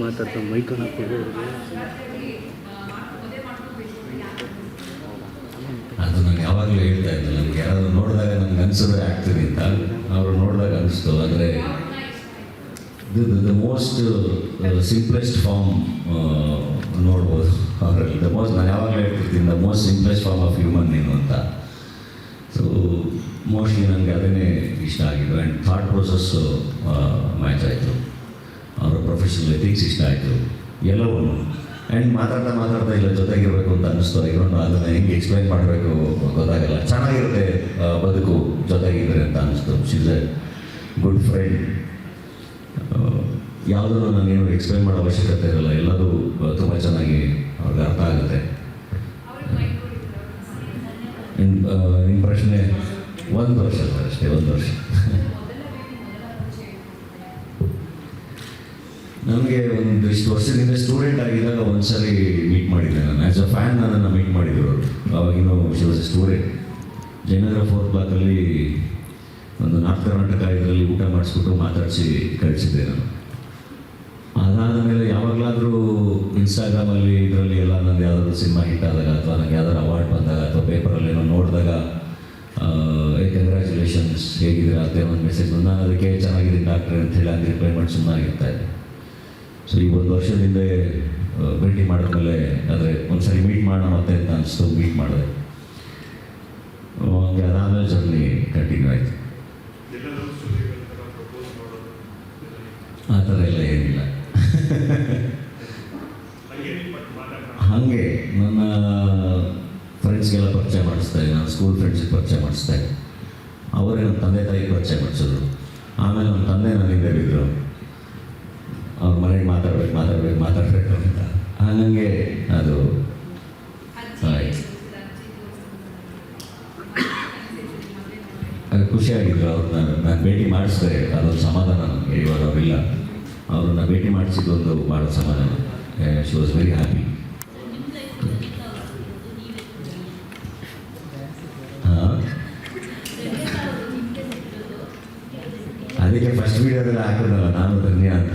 ಮಾತಾಡ್ತಾ ಮೈಕನ್ನು ಅದು ನಾನು ಯಾವಾಗಲೂ ಹೇಳ್ತಾ ಇದ್ದೆ, ನನಗೆ ಯಾರಾದರೂ ನೋಡಿದಾಗ ನನಗೆ ಅನಿಸಿದ್ರೆ ಆಗ್ತೀನಿ ಅಂತ. ಅವರು ನೋಡಿದಾಗ ಅನಿಸ್ತು. ಅಂದರೆ ದ ಮೋಸ್ಟ್ ಸಿಂಪ್ಲೆಸ್ಟ್ ಫಾರ್ಮ್ ನೋಡ್ಬೋದು ಅವರಲ್ಲಿ. ನಾನು ಯಾವಾಗಲೂ ಹೇಳ್ತಿರ್ತೀನಿ, the most simplest form of human ನೀನು ಅಂತ. ಸೊ ಮೋಸ್ಟ್ಲಿ ನನಗೆ ಅದನ್ನೇ ಇಷ್ಟ ಆಗಿದ್ದು. ಆ್ಯಂಡ್ ಥಾಟ್ ಪ್ರೊಸೆಸ್ಸು ಮ್ಯಾಚ್ ಆಯಿತು, ಅವರ ಪ್ರೊಫೆಷನಲ್ ಎಥಿಕ್ಸ್ ಇಷ್ಟ ಆಯಿತು, ಎಲ್ಲವೂ. ಆ್ಯಂಡ್ ಮಾತಾಡ್ತಾ ಇಲ್ಲ ಜೊತೆಗಿರಬೇಕು ಅಂತ ಅನ್ನಿಸ್ತು. ಇರೋನು ಅದನ್ನು ಹೆಂಗೆ ಎಕ್ಸ್ಪ್ಲೈನ್ ಮಾಡಬೇಕು ಗೊತ್ತಾಗಲ್ಲ. ಚೆನ್ನಾಗಿರುತ್ತೆ ಬದುಕು ಜೊತೆಗಿದ್ರೆ ಅಂತ ಅನ್ನಿಸ್ತು. She is A good friend. ಯಾವುದನ್ನು ನಾನೇನು ಎಕ್ಸ್ಪ್ಲೈನ್ ಮಾಡೋ ಅವಶ್ಯಕತೆ ಇರಲ್ಲ, ಎಲ್ಲದೂ ತುಂಬ ಚೆನ್ನಾಗಿ ಅವ್ರಿಗೆ ಅರ್ಥ ಆಗುತ್ತೆ. ನಿಮ್ಮ ಪ್ರಶ್ನೆ 1 ವರ್ಷ ಸರ್, ಅಷ್ಟೇ 1 ವರ್ಷ. ನನಗೆ ಒಂದಿಷ್ಟು ವರ್ಷದಿಂದ ಸ್ಟೂಡೆಂಟ್ ಆಗಿದ್ದಾಗ ಒಂದ್ಸರಿ ಮೀಟ್ ಮಾಡಿದ್ದೆ ನಾನು. ಆ್ಯಸ್ ಅ ಫ್ಯಾನ್ ನನ್ನನ್ನು ಮೀಟ್ ಮಾಡಿದ್ರು ಅವರು. ಅವಾಗಿನ್ನೂ she was a student. Jayanagar 4th ಬ್ಲಾಕಲ್ಲಿ ಒಂದು ನಾರ್ತ್ ಕರ್ನಾಟಕ ಇದರಲ್ಲಿ ಊಟ ಮಾಡಿಸ್ಬಿಟ್ಟು ಮಾತಾಡಿಸಿ ಕಳಿಸಿದ್ದೆ ನಾನು. ಅದಾದ ಮೇಲೆ ಯಾವಾಗಲಾದರೂ ಇನ್ಸ್ಟಾಗ್ರಾಮಲ್ಲಿ ಇದರಲ್ಲಿ ಎಲ್ಲ ನಂದು ಯಾವುದಾದ್ರು ಸಿನಿಮಾ ಹಿಟ್ ಆದಾಗ ಅಥವಾ ನನಗೆ ಯಾವ್ದಾದ್ರು ಅವಾರ್ಡ್ ಬಂದಾಗ ಅಥವಾ ಪೇಪರಲ್ಲಿ ಏನೋ ನೋಡಿದಾಗ ಕಂಗ್ರ್ಯಾಚುಲೇಷನ್ಸ್ ಹೇಗಿದ್ದೀರಾ ಅಂತ ಒಂದು ಮೆಸೇಜ್ ಬಂದು ನಾನು ಅದಕ್ಕೆ ಚೆನ್ನಾಗಿದ್ದೀನಿ ಡಾಕ್ಟ್ರೆ ಅಂತ ಹೇಳಿ ಹಂಗೆ ರಿಪ್ಲೈ ಮಾಡಿ ಸುಮ್ಮನಾಗಿರ್ತಾ ಇದೆ. ಸೊ ಈ 1 ವರ್ಷದಿಂದ ಭೇಟಿ ಮಾಡಿದ್ಮೇಲೆ ಆದರೆ ಒಂದ್ಸರಿ ಮೀಟ್ ಮಾಡೋಣ ಮತ್ತೆ ಅಂತ ಅನಿಸ್ತು, ಮೀಟ್ ಮಾಡಿದೆ. ಹಂಗೆ ಅದಾದಮೇಲೆ ಜರ್ನಿ ಕಂಟಿನ್ಯೂ ಆಯಿತು. ಆ ಥರ ಎಲ್ಲ ಏನಿಲ್ಲ. ಹಾಗೆ ನನ್ನ ಫ್ರೆಂಡ್ಸ್ಗೆಲ್ಲ ಪರಿಚಯ ಮಾಡಿಸ್ತಾರೆ, ನನ್ನ ಸ್ಕೂಲ್ ಫ್ರೆಂಡ್ಸಿಗೆ ಪರಿಚಯ ಮಾಡಿಸ್ತಾರೆ. ಅವರೇ ನಮ್ಮ ತಂದೆ ತಾಯಿಗೆ ಪರಿಚಯ ಮಾಡಿಸಿದ್ರು. ಆಮೇಲೆ ನಮ್ಮ ತಂದೆ ನನಗೆ ಹೇಳಿದ್ರು, ಅವ್ರ ಮನೆಗೆ ಮಾತಾಡಬೇಕು ಅಂತ. ಹಾಗಂಗೆ ಅದು ಆಯಿತು. ಅದು ಖುಷಿಯಾಗಿದ್ರು. ಅವ್ರನ್ನ ನಾನು ಭೇಟಿ ಮಾಡಿಸಿದೆ, ಅದೊಂದು ಸಮಾಧಾನ ನನಗೆ. ಇವಾಗ ಅವರಿಲ್ಲ, ಅವ್ರನ್ನ ಭೇಟಿ ಮಾಡಿಸಿದ್ದೊಂದು ಭಾಳ ಸಮಾಧಾನ. She was very happy. ಹಾಂ, ಅದಕ್ಕೆ ಫಸ್ಟ್ ವೀಡಿಯೋದಲ್ಲಿ ಹಾಕಿದ್ನಲ್ಲ ನಾನು ಧನ್ಯ ಅಂತ.